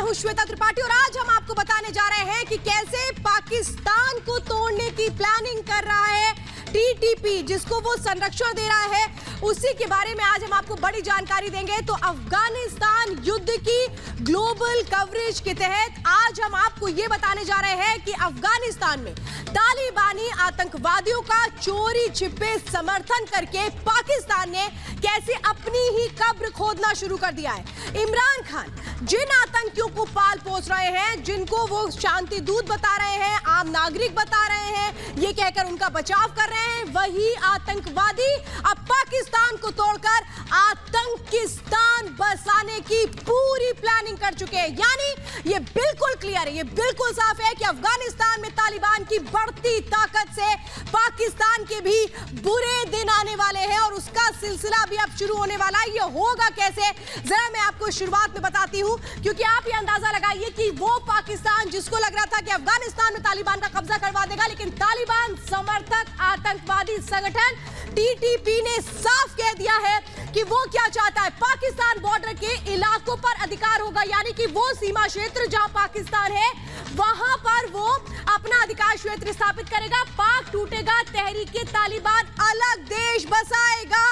मैं हूं श्वेता त्रिपाठी और आज हम आपको बताने जा रहे हैं कि कैसे पाकिस्तान को तोड़ने की प्लानिंग कर रहा है टीटीपी, जिसको वो संरक्षण दे रहा है। उसी के बारे में आज हम आपको बड़ी जानकारी देंगे। तो अफगानिस्तान युद्ध की ग्लोबल कवरेज के तहत आज हम आपको ये बताने जा रहे हैं कि अफगानिस्तान में तालिबानी आतंकवादियों का चोरी छिपे समर्थन करके पाकिस्तान ने कैसे अपनी ही कब्र खोदना शुरू कर दिया है। इमरान खान जिन आतंकियों को पाल पोस रहे हैं, जिनको वो शांति दूत बता रहे हैं, आम नागरिक बता रहे हैं, ये कहकर उनका बचाव कर रहे हैं, वही आतंकवादी अब पाकिस्तान को तोड़कर आतंकिस्तान बसाने की पूरी प्लानिंग कर चुके हैं। यानी ये बिल्कुल क्लियर है, ये बिल्कुल साफ है कि अफगानिस्तान में तालिबान की बढ़ती ताकत से पाकिस्तान के भी बुरे दिन आने वाले हैं और उसका सिलसिला भी अब शुरू होने वाला है। ये होगा कैसे, जरा मैं आपको शुरुआत में बताती हूं, क्योंकि आप ये अंदाजा लगाइए कि वो पाकिस्तान जिसको लग रहा था कि अफगानिस्तान में तालिबान का कब्जा करवा देगा, लेकिन तालिबान समर्थक आतंकवादी संगठन टीटीपी ने साफ कह दिया है कि वो क्या चाहता है। पाकिस्तान बॉर्डर के इलाकों पर अधिकार होगा, यानी कि वो सीमा क्षेत्र जहां पाकिस्तान है वहां पर वो अपना अधिकार क्षेत्र स्थापित करेगा। पाक टूटेगा, तहरीके तालिबान अलग देश बसाएगा।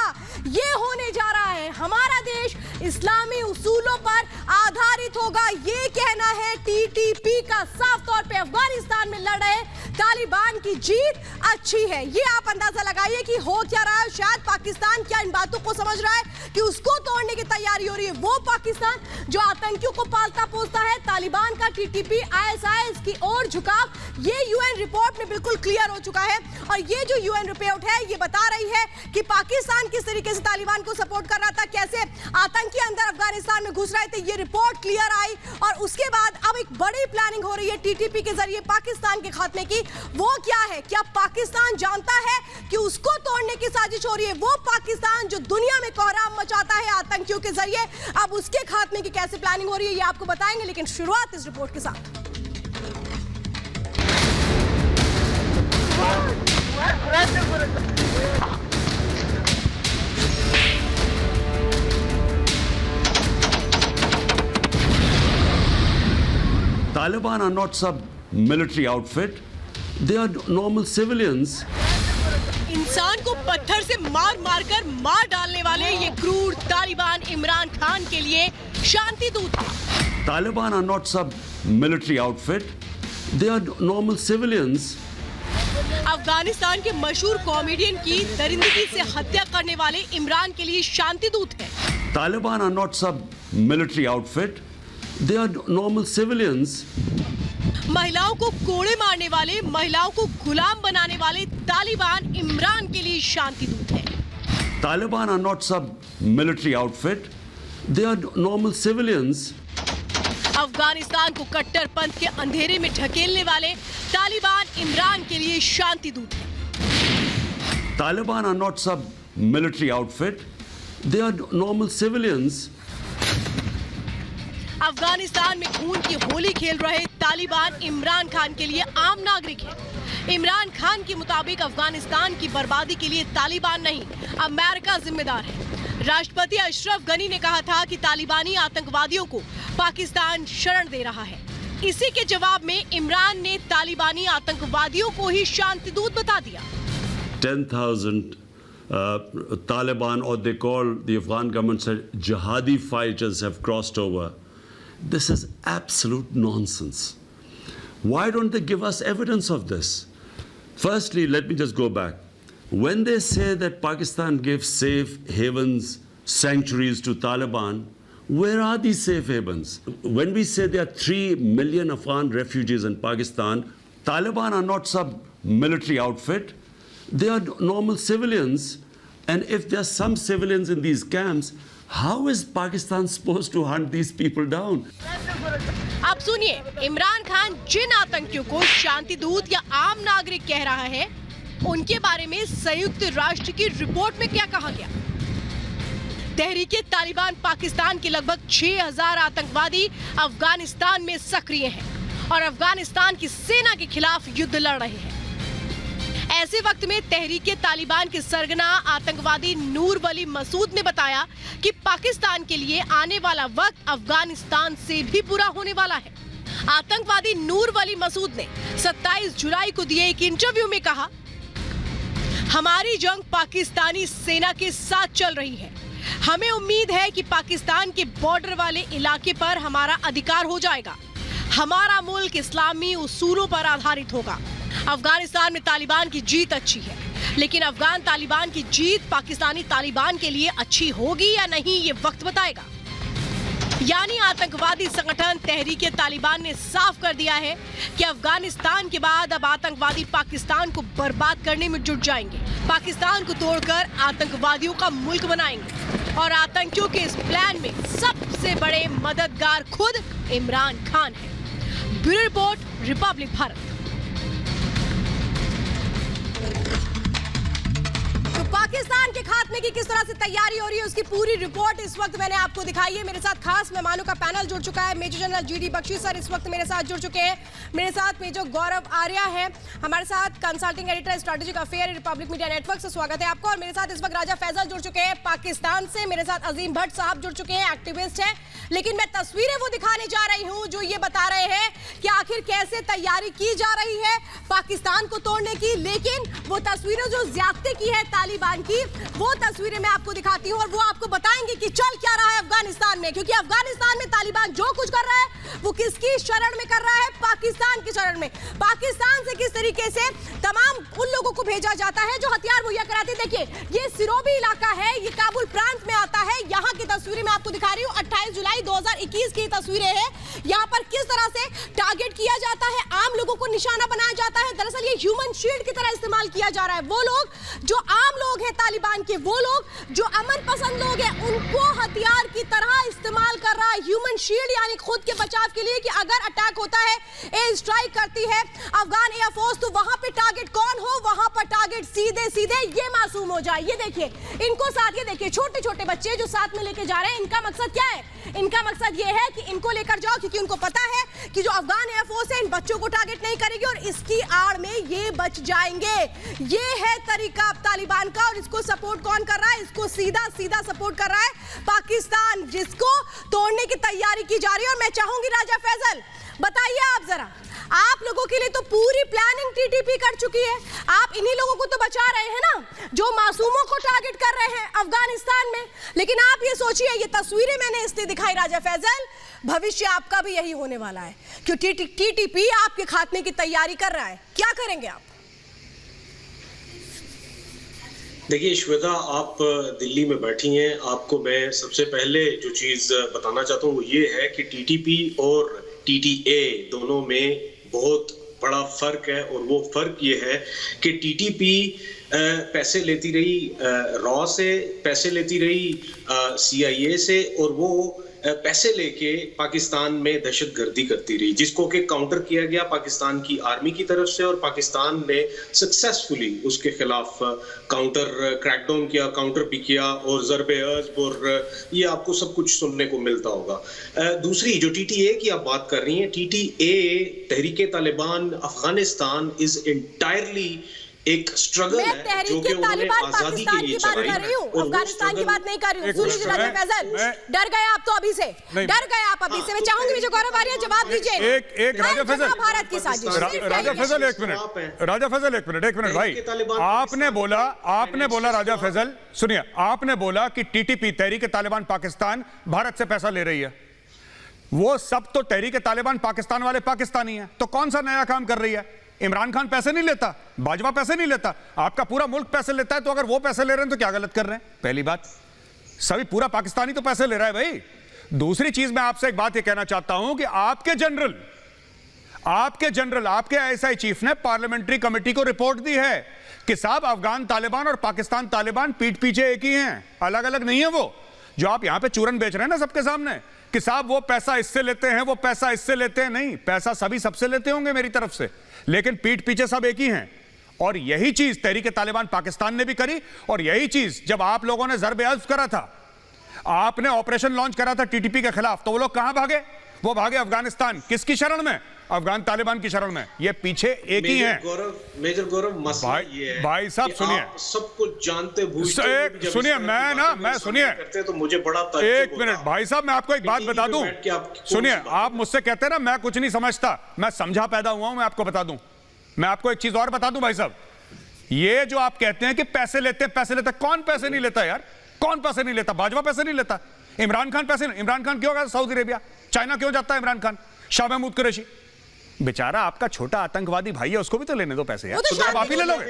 ये होने जा रहा है, हमारा देश इस्लामी उसूलों पर आधारित होगा, ये कहना है टीटीपी का। साफ तौर पे अफगानिस्तान में लड़ रहे तालिबान की जीत अच्छी है। ये आप अंदाजा लगाइए कि हो क्या रहा है। शायद पाकिस्तान क्या इन बातों को समझ रहा है कि उसको तोड़ने की तैयारी हो रही है। वो पाकिस्तान जो आतंकियों को पालता पोसता है, तालिबान का टीटीपी आईएसआईएस की ओर झुकाव, ये यूएन रिपोर्ट में बिल्कुल क्लियर हो चुका है। और ये जो यूएन रिपोर्ट है ये बता रही है कि पाकिस्तान किस तरीके से तालिबान को सपोर्ट कर रहा था, कैसे आतंकी अंदर अफगानिस्तान में घुस रहे थे। ये रिपोर्ट क्लियर आई और उसके बाद अब एक बड़ी प्लानिंग हो रही है टीटीपी के जरिए पाकिस्तान के खात्मे की। वो क्या है, क्या पाकिस्तान जानता है कि उसको तोड़ने की साजिश हो रही है? वो पाकिस्तान जो दुनिया में कोहराम मचाता है आतंकियों के जरिए, अब उसके खात्मे की कैसे प्लानिंग हो रही है ये आपको बताएंगे, लेकिन शुरुआत इस रिपोर्ट के साथ। Taliban are not some military outfit. They are normal civilians. इंसान को पत्थर से मार मार कर मार डालने वाले ये क्रूर तालिबान इमरान खान के लिए शांति दूत हैं। Taliban are not some military outfit. They are normal civilians. Afghanistan के मशहूर कॉमेडियन की दरिंदगी से हत्या करने वाले इमरान के लिए शांति दूत हैं। Taliban are not some military outfit. They are normal civilians. महिलाओं को कोड़े मारने वाले, महिलाओं को गुलाम बनाने वाले तालिबान इमरान के लिए शांति दूत हैं। Taliban are not some military outfit. They are normal civilians. Afghanistan को कट्टरपंथ के अंधेरे में ढकेलने वाले तालिबान इमरान के लिए शांति दूत हैं। Taliban are not some military outfit. They are normal civilians. Afghanistan में खून की होली खेल रहे तालिबान इमरान खान के लिए आम नागरिक हैं। इमरान खान के मुताबिक अफगानिस्तान की बर्बादी के लिए तालिबान नहीं, अमेरिका जिम्मेदार है। राष्ट्रपति अशरफ गनी ने कहा था कि तालिबानी आतंकवादियों को पाकिस्तान शरण दे रहा है। इसी के जवाब में इमरान ने तालिबानी आतंकवादियों को ही शांति दूत बता दिया। 10,000 Taliban, or they call the Afghan government said jihadi fighters, have crossed over. This is absolute nonsense. Why don't they give us evidence of this? Firstly, let me just go back. When they say that Pakistan gives safe havens, sanctuaries to Taliban, where are these safe havens? When we say there are 3 million Afghan refugees in Pakistan, Taliban are not some military outfit. They are normal civilians. And if there are some civilians in these camps, how is Pakistan supposed to hunt these people down? अब सुनिए, इमरान खान जिन आतंकियों को शांति दूत या आम नागरिक कह रहा है, उनके बारे में संयुक्त राष्ट्र की रिपोर्ट में क्या कहा गया। तहरीके तालिबान पाकिस्तान के लगभग 6,000 आतंकवादी अफगानिस्तान में सक्रिय हैं और अफगानिस्तान की सेना के खिलाफ युद्ध लड़ रहे हैं। ऐसे वक्त में तहरीके तालिबान के सरगना आतंकवादी नूर वली मसूद ने बताया कि पाकिस्तान के लिए आने वाला वक्त अफगानिस्तान से भी बुरा होने वाला है। आतंकवादी नूर वली मसूद ने 27 जुलाई को दिए एक इंटरव्यू में कहा, हमारी जंग पाकिस्तानी सेना के साथ चल रही है। हमें उम्मीद है कि पाकिस्तान के बॉर्डर वाले इलाके पर हमारा अधिकार हो जाएगा। हमारा मुल्क इस्लामी उसूलों पर आधारित होगा। अफगानिस्तान में तालिबान की जीत अच्छी है, लेकिन अफगान तालिबान की जीत पाकिस्तानी तालिबान के लिए अच्छी होगी या नहीं, ये वक्त बताएगा। यानी आतंकवादी संगठन तहरीके तालिबान ने साफ कर दिया है कि अफगानिस्तान के बाद अब आतंकवादी पाकिस्तान को बर्बाद करने में जुट जाएंगे। पाकिस्तान को तोड़कर आतंकवादियों का मुल्क बनाएंगे और आतंकियों के इस प्लान में सबसे बड़े मददगार खुद इमरान खान है। Bureau report, Republic Bharat. तो पाकिस्तान के खात्मे की किस तरह से तैयारी हो रही है उसकी पूरी रिपोर्ट इस वक्त मैंने आपको दिखाई है। मेरे साथ खास मेहमानों का पैनल जुड़ चुका है। Major general GD Bakshi sir इस वक्त मेरे साथ जुड़ चुके हैं। मेरे साथ मेजर गौरव आर्या है, हमारे साथ consulting editor strategic affair Republic media network से। स्वागत है आपका। और मेरे साथ इस वक्त राजा फैसल जुड़ चुके हैं पाकिस्तान से। मेरे साथ अजीम भट्ट साहब जुड़ चुके हैं, एक्टिविस्ट हैं। लेकिन मैं तस्वीरें वो दिखाने जा रही हूं जो ये बता रहे हैं कि आखिर कैसे तैयारी की जा रही है पाकिस्तान को तोड़ने की। लेकिन वो तस्वीरें जो ज्यादती की है तालिबान की, वो तस्वीरें मैं आपको दिखाती हूं और वो आपको बताएंगे कि चल क्या रहा है अफगानिस्तान में। क्योंकि अफगानिस्तान में तालिबान जो कुछ कर रहा है वो किसकी शरण में कर रहा है? पाकिस्तान की शरण में। पाकिस्तान से किस तरीके से तमाम उन लोगों को भेजा जाता है जो हथियार मुहैया कराते। देखिए ये सिरोबी इलाका है, ये काबुल प्रांत में आता है। यहाँ की तस्वीरें मैं आपको दिखा रही हूँ। 28 जुलाई 2021 की तस्वीरें हैं। यहाँ पर किस तरह से टारगेट किया जाता है, आम लोगों को निशाना बनाया जाता है। दरअसल ये ह्यूमन शील्ड की तरह इस्तेमाल किया जा रहा है। वो लोग जो आम लोग हैं तालिबान के, वो लोग जो अमन पसंद लोग हैं, उनको हथियार की तरह इस्तेमाल कर रहा है। ह्यूमन शील्ड यानी खुद के बचाव के लिए कि अगर अटैक होता है, एयर स्ट्राइक करती है अफगान एयरफोर्स, तो वहां पे टारगेट कौन हो, वहां पर टारगेट सीधे सीधे ये मासूम हो जाए। ये देखिए इनको साथ, ये देखिए छोटे छोटे बच्चे जो साथ में लेके जा रहे हैं। इनका मकसद क्या है? इनका मकसद ये है कि इनको लेकर जाओ, क्योंकि उनको पता है कि जो अफगान एयरफोर्स है इन बच्चों को टारगेट नहीं करेगी और इसकी आड़ में ये बच जाएंगे। ये है तरीका तालिबान का। और इसको सपोर्ट कौन कर रहा है? इसको सीधा सीधा सपोर्ट कर रहा है पाकिस्तान, जिसको तोड़ने की तैयारी की जा रही है। और मैं चाहूंगी राजा फैसल बताइए आप जरा, आप लोगों के लिए तो पूरी प्लानिंग टीटीपी कर चुकी है। आप इन्हीं लोगों को तो बचा रहे हैं ना जो मासूमों को टारगेट कर रहे हैं अफगानिस्तान में। लेकिन आप ये सोचिए, ये तस्वीरें मैंने इसलिए दिखाई राजा फैसल, भविष्य आपका भी यही होने वाला है। क्यों टीटीपी आपके खात्मे की तैयारी कर रहा है। क्या करेंगे आप? देखिए श्वेता, आप दिल्ली में बैठी हैं। आपको मैं सबसे पहले जो चीज़ बताना चाहता हूँ वो ये है कि टीटीपी और टीटीए दोनों में बहुत बड़ा फर्क है। और वो फर्क ये है कि टीटीपी पैसे लेती रही रॉ से, पैसे लेती रही CIA से, और वो पैसे लेके पाकिस्तान में दहशतगर्दी करती रही, जिसको कि काउंटर किया गया पाकिस्तान की आर्मी की तरफ से। और पाकिस्तान ने सक्सेसफुली उसके खिलाफ काउंटर क्रैकडाउन किया, काउंटर भी किया और ज़रबे अज़ब, और ये आपको सब कुछ सुनने को मिलता होगा। दूसरी जो TTA की आप बात कर रही हैं, TTA Tehreek-e Taliban Afghanistan is entirely एक स्ट्रगल है जो कि उन्होंने आजादी के लिए चलाई है। और अफगानिस्तान की बात नहीं कर रही हूँ। राजा फैसल, डर गए आप तो अभी से, डर गए आप अभी से। मैं चाहूंगी मुझे गौरव आर्या जवाब दीजिए। एक राजा फैसल, भारत की साजिश। राजा फैसल एक मिनट, राजा फैसल एक मिनट भाई, आपने बोला राजा फैसल सुनिए, आपने बोला कि टीटीपी तहरीक तालिबान पाकिस्तान भारत से पैसा ले रही है। वो सब तो तहरीक तालिबान पाकिस्तान वाले पाकिस्तानी है, तो कौन सा नया काम कर रही है? इमरान खान पैसे नहीं लेता, बाजवा पैसे नहीं लेता, आपका पूरा मुल्क पैसे लेता है। तो अगर वो पैसे ले रहे हैं तो क्या गलत कर रहे हैं? पहली बात, सभी पूरा पाकिस्तानी तो पैसे ले रहा है भाई। दूसरी चीज मैं आपसे एक बात ये कहना चाहता हूं कि आपके जनरल आपके ISI चीफ ने पार्लियामेंट्री कमेटी को रिपोर्ट दी है कि साहब अफगान तालिबान और पाकिस्तान तालिबान पीठ पीछे एक ही हैं, अलग अलग नहीं है। वो जो आप यहां पे चूरन बेच रहे हैं ना सबके सामने कि साहब वो पैसा इससे लेते हैं, वो पैसा इससे लेते हैं, नहीं, पैसा सभी सबसे लेते होंगे मेरी तरफ से, लेकिन पीठ पीछे सब एक ही हैं। और यही चीज तहरीके तालिबान पाकिस्तान ने भी करी। और यही चीज जब आप लोगों ने ज़रबे अज़ब करा था, आपने ऑपरेशन लॉन्च करा था TTP के खिलाफ, तो वो लोग कहां भागे? वो भागे अफगानिस्तान। किसकी शरण में? अफगान तालिबान की शरण में, ये पीछे एक ही है। मेजर गौरव, मसला ये है भाई साहब सुनिए, सब कुछ जानते सुनिए, मैं सुनिए तो मुझे बड़ा एक मिनट भाई साहब, मैं आपको एक बात बता दूं, सुनिए, आप मुझसे कहते हैं ना मैं कुछ नहीं समझता, मैं समझा पैदा हुआ हूं, मैं आपको बता दूं, मैं आपको एक चीज और बता दूं भाई साहब, ये जो आप कहते हैं कि पैसे लेते हैं, कौन पैसे नहीं लेता यार, कौन पैसे नहीं लेता? भाजपा पैसे नहीं लेता, इमरान खान पैसे नहीं, इमरान खान क्यों गया सऊदी अरेबिया, चाइना क्यों जाता है इमरान खान, शाह महमूद कुरैशी, बेचारा आपका छोटा आतंकवादी भाई है, उसको भी तो लेने दो पैसे यार, तो आप ही ले लोगे,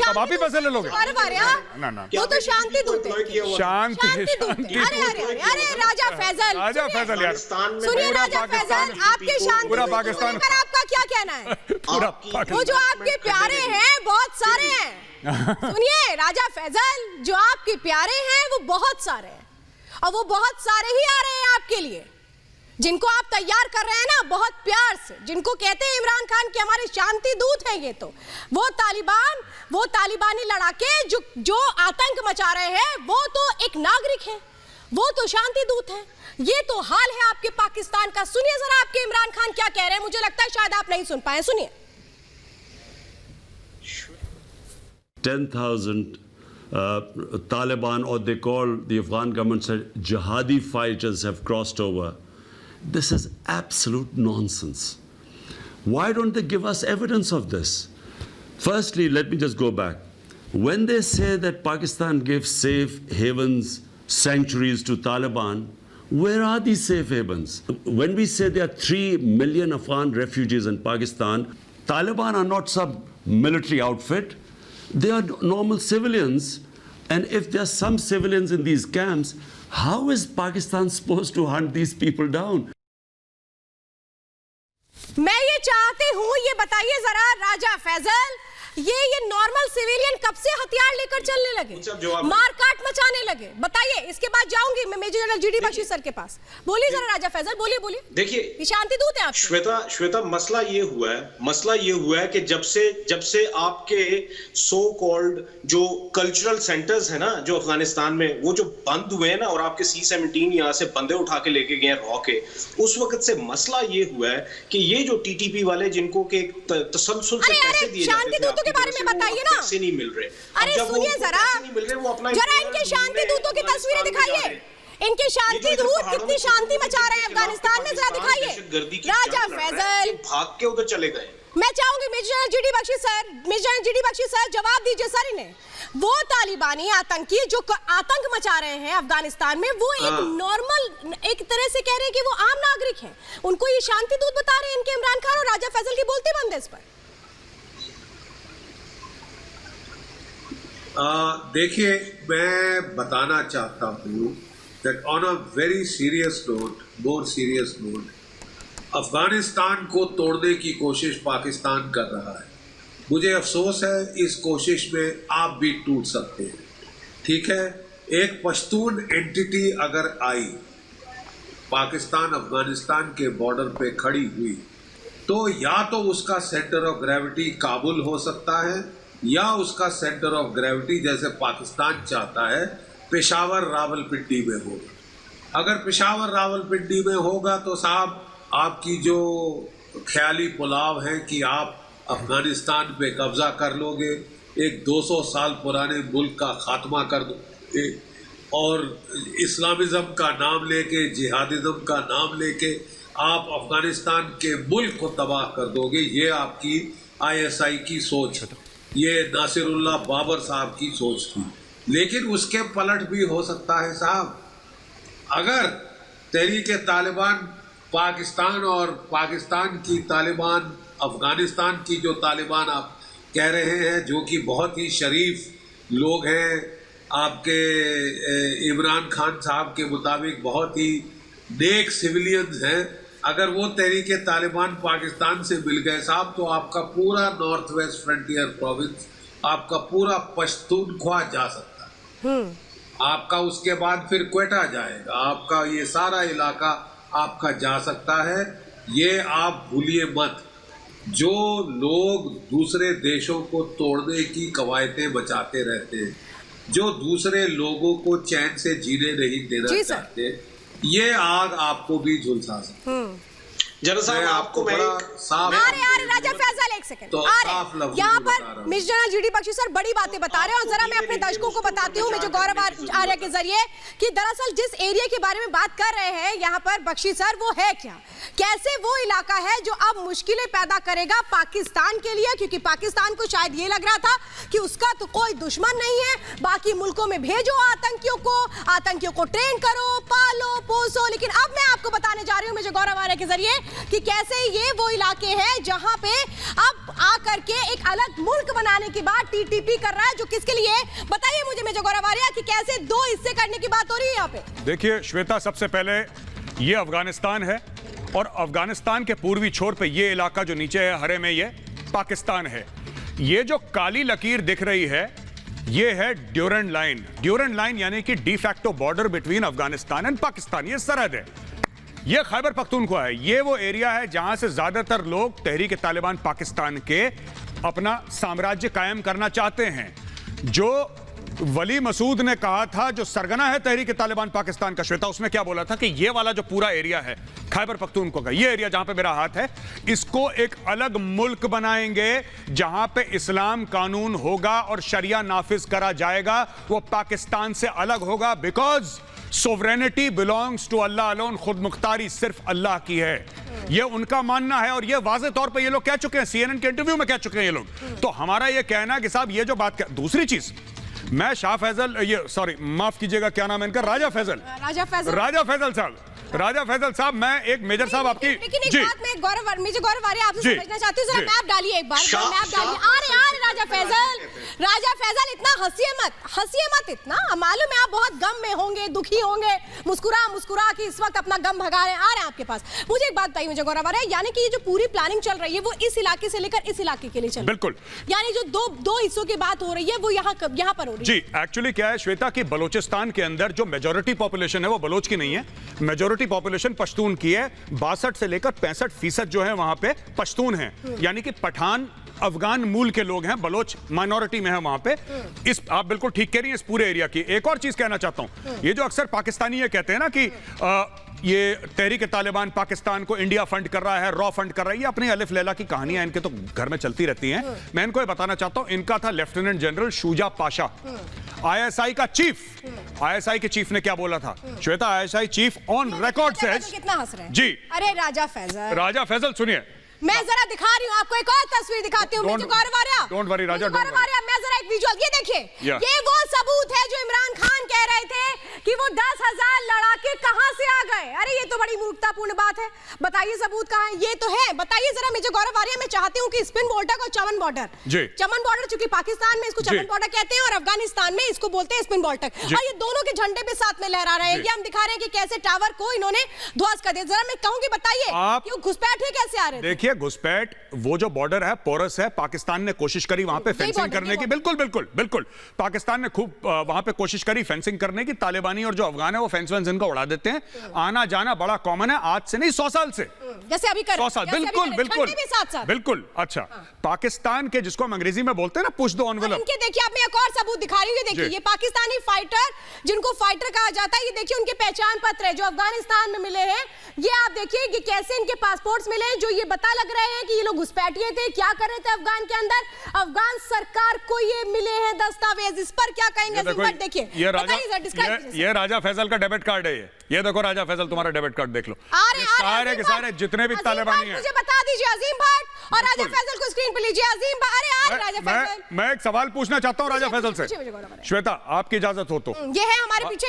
अब आप ही पैसे ले लोगे ना, वो तो शांति दूत है, शांति अरे राजा फैजल यार, सुनिए राजा फैजल, आपके शांति पूरा पाकिस्तान, आपका क्या कहना है? वो जो आपके प्यारे हैं बहुत सारे हैं, सुनिए राजा फैजल, जो आपके प्यारे हैं वो बहुत सारे हैं, और वो बहुत सारे ही आ रहे हैं आपके लिए, जिनको आप तैयार कर रहे हैं ना बहुत प्यार से, जिनको कहते हैं इमरान खान के हमारे शांति दूत हैं, ये तो वो तालिबानी लड़ाके जो आतंक मचा रहे हैं, वो तो एक नागरिक है, वो तो शांति दूत है। ये तो हाल है आपके पाकिस्तान का। सुनिए जरा आपके इमरान खान क्या कह रहे हैं, मुझे लगता है शायद आप नहीं सुन पाए, सुनिए। 10,000 Taliban, or they call the Afghan government said jihadi fighters have crossed over. This is absolute nonsense. Why don't they give us evidence of this? Firstly, let me just go back. When they say that Pakistan gives safe havens, sanctuaries to Taliban, where are these safe havens? When we say there are 3 million Afghan refugees in Pakistan, Taliban are not some military outfit. They are normal civilians. And if there are some civilians in these camps, how is Pakistan supposed to hunt these people down? मैं ये चाहती हूँ, ये बताइए जरा राजा फैजल, ये normal civilian कब से हथियार लेकर चलने लगे, मारकाट मचाने लगे? बताइए, इसके बाद जाऊंगी मैं major general GD Bakshi sir के पास। बोलिए जरा राजा फैजल, बोलिए। देखिए शांति दूत है आप। श्वेता, मसला ये हुआ है कि जब से आपके सो कॉल्ड जो कल्चरल सेंटर्स है ना, जो अफगानिस्तान में वो जो बंद हुए हैं ना, और आपके C-17 यहाँ से बंदे उठा के लेके गए रॉ के, उस वक्त से मसला ये हुआ है कि ये जो टीटीपी वाले जिनको के तसलसल से पैसे दिए जाते थे के बारे में बताइए ना, पैसे नहीं मिल रहे। अरे सुनिए जरा इनके शांति दूतों की तस्वीरें दिखाइए, इनके शांति दूत कितनी शांति मचा रहे हैं अफगानिस्तान में, जरा दिखाइए राजा फैजल। भाग के उधर चले गए। मैं चाहूंगी major general GD Bakshi sir जवाब दीजिए सर इन्हें। वो तालिबानी आतंकी जो आतंक मचा रहे हैं अफगानिस्तान में, वो एक नॉर्मल, एक तरह से कह रहे हैं कि वो आम नागरिक हैं, उनको ये शांति दूत बता रहे हैं इनके इमरान खान, और राजा फैजल की बोलते बंद है इस पर। देखिए, मैं बताना चाहता हूँ that on a very serious note, more serious note, Afghanistan को तोड़ने की कोशिश पाकिस्तान कर रहा है। मुझे अफसोस है, इस कोशिश में आप भी टूट सकते हैं। ठीक है, एक पश्तून एंटिटी अगर आई, पाकिस्तान अफगानिस्तान के बॉर्डर पे खड़ी हुई, तो या तो उसका सेंटर ऑफ ग्रेविटी काबुल हो सकता है, या उसका सेंटर ऑफ ग्रेविटी, जैसे पाकिस्तान चाहता है, पेशावर रावलपिंडी में होगा। अगर पेशावर रावलपिंडी में होगा तो साहब, आपकी जो ख्याली पुलाव है कि आप अफगानिस्तान पे कब्जा कर लोगे, एक 200 साल पुराने मुल्क का खात्मा कर दोगे, और इस्लामिज्म का नाम लेके, जिहादिज्म का नाम लेके आप अफगानिस्तान के मुल्क को तबाह कर दोगे। ये आपकी ISI की सोच, ये नासिरुल्लाह बाबर साहब की सोच थी। लेकिन उसके पलट भी हो सकता है साहब, अगर तहरीक तालिबान पाकिस्तान और पाकिस्तान की तालिबान, अफगानिस्तान की जो तालिबान आप कह रहे हैं, जो कि बहुत ही शरीफ लोग हैं, आपके इमरान खान साहब के मुताबिक बहुत ही नेक सिविलियंस हैं, अगर वो तहरीक तालिबान पाकिस्तान से मिल गए साहब, तो आपका पूरा नॉर्थ वेस्ट फ्रंटियर प्रोविंस, आपका पूरा पश्तूनख्वा जा सकता है। आपका उसके बाद फिर क्वेटा जाएगा, आपका ये सारा इलाका आपका जा सकता है। ये आप भूलिए मत। जो लोग दूसरे देशों को तोड़ने की कवायतें बचाते रहते हैं, जो दूसरे लोगों को चैन से जीने नहीं देना चाहते, ये आग आपको भी झुलसा सकती है। जनरल साहब आपको मैं अरे राजा फैसल एक सेकंड तो साफ लफ्ज़ यहाँ में बता रहा पर हूं। Miss general GD Bakshi sir बड़ी बातें बता रहे हैं और जरा मैं अपने दर्शकों को बताती हूँ मेजर गौरव आर्य के जरिए कि दरअसल जिस एरिया के बारे में बात कर रहे हैं यहाँ पर बख्शी सर वो है क्या, कैसे वो इलाका है जो अब मुश्किलें पैदा करेगा पाकिस्तान के लिए, क्योंकि पाकिस्तान को शायद ये लग रहा था कि उसका तो कोई दुश्मन नहीं है, बाकी मुल्कों में भेजो आतंकियों को ट्रेन करो, पालो पोसो। लेकिन अब मैं आपको बताने जा रही हूँ मेजर गौरव आर्य के जरिए कि कैसे ये वो इलाके हैं जहां पे अब आकर के एक अलग मुल्क बनाने की बात टीटीपी कर रहा है, जो किसके लिए बताइए मुझे मेजर गौरव आर्य कि कैसे दो हिस्से करने की बात हो रही है यहाँ पे। देखिए श्वेता, सबसे पहले ये अफगानिस्तान है और अफगानिस्तान के पूर्वी छोर पे ये इलाका जो नीचे है हरे में, ये पाकिस्तान है। ये जो काली लकीर दिख रही है ये है ड्यूरेंट लाइन। ड्यूरेंट लाइन यानी कि de facto border between Afghanistan and Pakistan, ये सरहद है। ये खैबर पख्तूनख्वा है, ये वो एरिया है जहां से ज्यादातर लोग तहरीक तालिबान पाकिस्तान के अपना साम्राज्य कायम करना चाहते हैं। जो वली मसूद ने कहा था, जो सरगना है तहरीक तालिबान पाकिस्तान का, श्वेता, उसने क्या बोला था कि ये वाला जो पूरा एरिया है खैबर पख्तूनख्वा का, ये एरिया जहां पे मेरा हाथ है, इसको एक अलग मुल्क बनाएंगे जहां पे इस्लाम कानून होगा और शरिया नाफिज करा जाएगा। वो पाकिस्तान से अलग होगा, because sovereignty belongs to Allah alone, खुद मुख्तारी सिर्फ अल्लाह की है। ये उनका मानना है और ये वाज़े तौर पे ये लोग कह चुके हैं, सीएनएन के इंटरव्यू में कह चुके हैं ये लोग। तो हमारा ये कहना है कि साहब ये जो बात, दूसरी चीज, मैं शाह फैजल, ये सॉरी माफ कीजिएगा, क्या नाम है इनका, राजा फैजल साहब, मैं एक मेजर साहब आपकी, लेकिन एक बात मैं मेजर गौरव आर्य आपसे समझना चाहती हूँ, जरा मैप डालिए एक बार, मैप डालिए। अरे राजा फैजल इतना हंसिए मत इतना, मालूम है आप बहुत गम में होंगे, दुखी होंगे, मुस्कुरा के इस वक्त अपना गम भगा रहे हैं, आ रहे हैं आपके पास। मुझे एक बात बताइए मेजर गौरव आर्य, यानी कि ये जो पूरी प्लानिंग चल रही है वो इस इलाके से लेकर इस इलाके के लिए चल रही है? बिल्कुल, यानी जो दो हिस्सों की बात हो रही है वो यहाँ पर हो रही है। जी, एक्चुअली क्या है श्वेता कि बलोचिस्तान के अंदर जो मेजॉरिटी पॉपुलेशन है वो बलोच की नहीं है, मेजॉरिटी पॉपुलेशन पश्तून की है। 62 से लेकर 65% जो है वहां पे पश्तून है, यानी कि पठान अफगान मूल के लोग हैं, बलोच माइनॉरिटी में है वहां पे। इस आप बिल्कुल ठीक कह रही हैं इस पूरे एरिया की। एक और चीज कहना चाहता हूं, ये जो अक्सर पाकिस्तानी ये कहते हैं ना कि ये तहरीक तालिबान पाकिस्तान को इंडिया फंड कर रहा है, रॉ फंड कर रहा है, ये अपनी अलिफ लैला की कहानियां इनके तो घर में चलती रहती हैं। मैं इनको ये बताना चाहता हूं, इनका था lieutenant general Shuja Pasha, ISI का चीफ। आईएसआई के चीफ ने क्या बोला था Shweta? ISI chief on record says, कितना हंस रहे हैं जी, अरे राजा फैजल सुनिए, मैं जरा दिखा रही हूँ आपको, एक और तस्वीर दिखाती हूँ। डोंट वरी राजा, मैं जरा एक विजुअल, ये देखिए, ये वो सबूत है जो इमरान खान कह रहे थे कि वो 10,000 लड़ाके कहां से आ गए। अरे ये तो बड़ी मूर्खतापूर्ण बात है, बताइए सबूत कहां है? ये तो है, बताइए जरा मेजर गौरव आर्य। मैं चाहती हूँ कि स्पिन बॉर्डर और चमन बॉर्डर, चूंकि पाकिस्तान में इसको चमन बॉर्डर कहते हैं और अफगानिस्तान में इसको बोलते हैं स्पिन बॉर्डर, और ये दोनों के झंडे पे साथ में लहरा रहे हैं। ये हम दिखा रहे हैं कि कैसे टावर को इन्होंने ध्वस्त कर दिया। जरा मैं कहूंगी बताइए कि घुसपैठ कैसे आ रहे थे? देखिए घुसपैठ, वो जो बॉर्डर है पोरस है, पाकिस्तान ने कोशिश करी वहां पे फेंसिंग करने की, बिल्कुल पाकिस्तान ने खूब वहां पे कोशिश करी फेंसिंग करने की। तालिबानी और जो अफगान है वो फेंस इनको उड़ा देते हैं, आना जाना बड़ा कॉमन है, आज से नहीं 100 साल से, जैसे अभी कर 100 साल, बिल्कुल। अच्छा, पाकिस्तान के जिसको हम अंग्रेजी में बोलते हैं ना पुश द एनवेलप, इनके देखिए, अब मैं एक और सबूत दिखा रही हूँ, देखिए ये पाकिस्तानी फाइटर, जिनको फाइटर कहा जाता है, ये देखिए उनके पहचान पत्र है जो अफगानिस्तान में मिले हैं। ये आप देखिए कि कैसे इनके पासपोर्ट्स मिले हैं, जो ये बता लग रहे हैं कि ये लोग घुसपैठिए थे, क्या कर रहे थे अफगान के अंदर। अफगान सरकार को ये मिले हैं दस्तावेज, इस पर क्या कहेंगे? देखिए ये राजा फैसल का डेबिट कार्ड है, ये देखो राजा फैसल, तुम्हारा डेबिट कार्ड देख लो। सारे के सारे जितने भी तालिबानी हैं, मुझे बता दीजिए अजीम भट्ट और राजा फैसल को स्क्रीन पे लीजिए। अजीम भट्ट, मैं एक सवाल पूछना चाहता हूं राजा फैसल से, श्वेता आपकी इजाजत हो तो। ये है हमारे पीछे,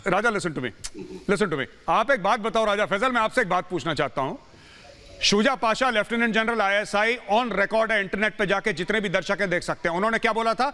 राजा लिसन टू मी, आप एक बात बताओ राजा फैसल, मैं आपसे एक बात पूछना चाहता हूं। Shuja Pasha lieutenant general ISI on record है, इंटरनेट पे जाके जितने भी दर्शक हैं देख सकते हैं। उन्होंने क्या बोला था?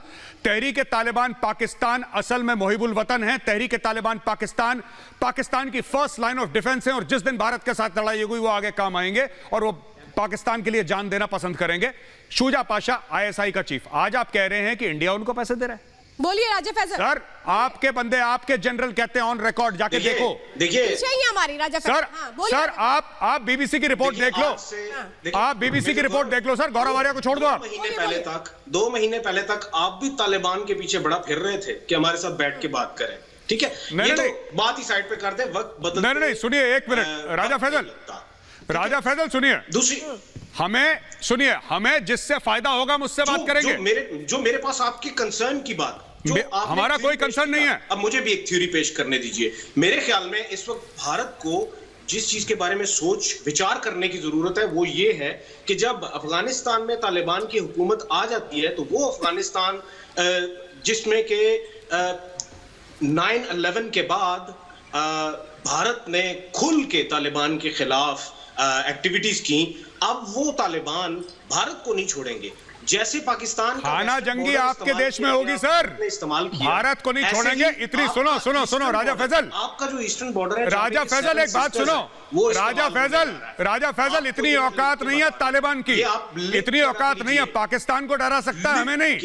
तहरीक तालिबान पाकिस्तान असल में मुहिबुल वतन है, तहरीक तालिबान पाकिस्तान की फर्स्ट लाइन ऑफ डिफेंस है, और जिस दिन भारत के साथ लड़ाई होगी वो आगे काम आएंगे और वो पाकिस्तान के लिए जान देना पसंद करेंगे। शुजा पाशा आईएसआई का चीफ, आज आप कह रहे हैं कि इंडिया उनको पैसे दे रहा है। बोलिए राजा फैसल। सर आपके बंदे, आपके जनरल कहते हैं ऑन रिकॉर्ड, जाके देखो, देखिए हमारी राजा फैसल। सर आप बीबीसी की रिपोर्ट देख लो, आप बीबीसी की रिपोर्ट देख लो सर, गौरव आर्य को छोड़ दो। 2 महीने पहले तक आप भी तालिबान के पीछे बड़ा फिर रहे थे कि हमारे साथ बैठ के बात करें। ठीक है, ये तो बात ही साइड पे कर दे, वक्त बदल। नहीं, सुनिए एक मिनट राजा फैजल सुनिए, दूसरी हमें सुनिए, हमें जिससे फायदा होगा मुझसे बात करेंगे। जो मेरे पास आपकी कंसर्न की बात, हमारा कोई कंसर्न नहीं है। अब मुझे भी एक थ्योरी पेश करने दीजिए। मेरे ख्याल में इस वक्त भारत को जिस चीज के बारे में सोच विचार करने की जरूरत है वो ये है कि जब अफगानिस्तान में तालिबान की हुकूमत आ जाती है तो वो अफगानिस्तान जिसमें के 9/11 के बाद भारत ने खुल के तालिबान के खिलाफ एक्टिविटीज की, अब वो तालिबान भारत को नहीं छोड़ेंगे। जैसे पाकिस्तान खाना जंगी आपके देश में होगी सर, इस्तेमाल किया, भारत को नहीं छोड़ेंगे। इतनी सुनो राजा फैजल, आपका जो ईस्टर्न बॉर्डर है, राजा फैजल एक बात सुनो, राजा फैजल इतनी औकात नहीं है तालिबान की, इतनी औकात नहीं है। पाकिस्तान को डरा सकता है, हमें नहीं।